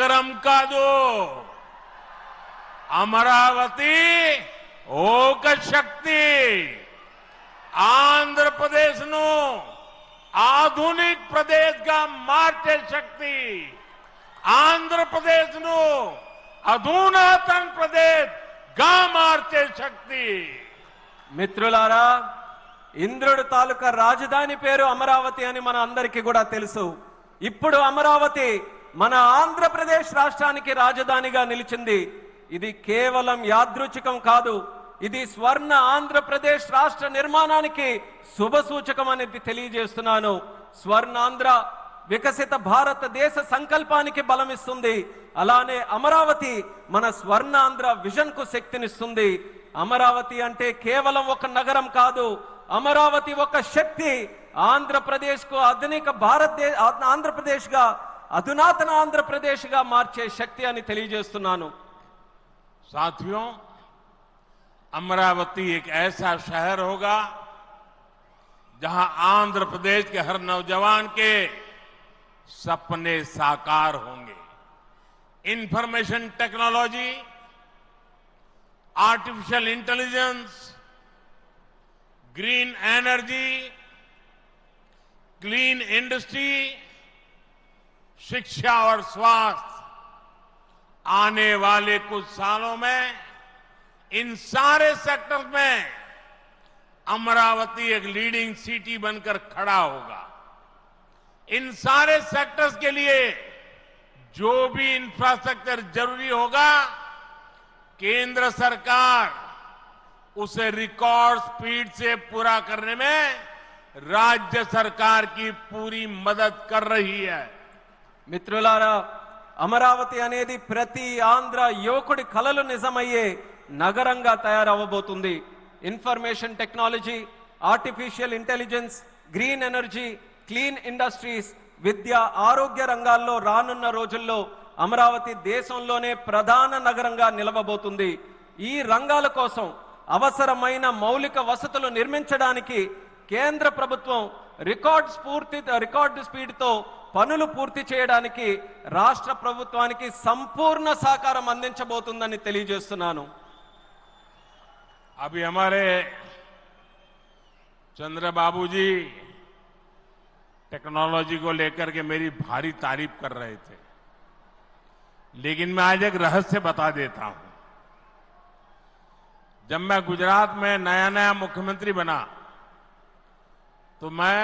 నగరం కాదు, అమరావతి ఒక శక్తి. ఆంధ్రప్రదేశ్ను ఆధునిక ప్రదేశ్గా మార్చే శక్తి, ఆంధ్రప్రదేశ్ను అధునాతన ప్రదేశ్గా మార్చే శక్తి. మిత్రులారా, ఇంద్రుడు తాలూకా రాజధాని పేరు అమరావతి అని మన అందరికీ కూడా తెలుసు. ఇప్పుడు అమరావతి మన ఆంధ్రప్రదేశ్ రాష్ట్రానికి రాజధానిగా నిలిచింది. ఇది కేవలం యాదృచ్ఛికం కాదు, ఇది స్వర్ణ ఆంధ్రప్రదేశ్ రాష్ట్ర నిర్మాణానికి శుభ సూచకం అనేది తెలియజేస్తున్నాను. స్వర్ణాంధ్ర వికసిత భారతదేశ సంకల్పానికి బలమిస్తుంది. అలానే అమరావతి మన స్వర్ణాంధ్ర విజన్ కు శక్తినిస్తుంది. అమరావతి అంటే కేవలం ఒక నగరం కాదు, అమరావతి ఒక శక్తి. ఆంధ్రప్రదేశ్ కు ఆధునిక ఆంధ్రప్రదేశ్ గా అధునాతన ఆంధ్రప్రదేశ్ గా మార్చే శక్తి అని తెలియజేస్తున్నాను. साथियों, अमरावती एक ऐसा शहर होगा जहां आंध्र प्रदेश के हर नौजवान के सपने साकार होंगे. Information technology, artificial intelligence, green energy, clean industry, शिक्षा और स्वास्थ्य, आने वाले कुछ सालों में इन सारे सेक्टर्स में अमरावती एक लीडिंग सिटी बनकर खड़ा होगा. इन सारे सेक्टर्स के लिए जो भी इंफ्रास्ट्रक्चर जरूरी होगा, केंद्र सरकार उसे रिकॉर्ड स्पीड से पूरा करने में राज्य सरकार की पूरी मदद कर रही है. మిత్రులారా, అమరావతి అనేది ప్రతి ఆంధ్ర యువకుడి కలలు నిజమయ్యే నగరంగా తయారవబోతుంది. Information technology, artificial intelligence, green energy, clean industries, విద్య, ఆరోగ్య రంగాల్లో రానున్న రోజుల్లో అమరావతి దేశంలోనే ప్రధాన నగరంగా నిలవబోతుంది. ఈ రంగాల కోసం అవసరమైన మౌలిక వసతులు నిర్మించడానికి కేంద్ర ప్రభుత్వం రికార్డు స్పీడ్తో పనులు పూర్తి చేయడానికి రాష్ట్ర ప్రభుత్వానికి సంపూర్ణ సహకారం అందించబోతుందని తెలియజేస్తున్నాను. अभी हमारे चंद्रबाबू जी टेक्नोलॉजी को लेकर के मेरी भारी तारीफ कर रहे थे, लेकिन मैं आज एक रहस्य बता देता हूं. जब मैं गुजरात में नया मुख्यमंत्री बना तो मैं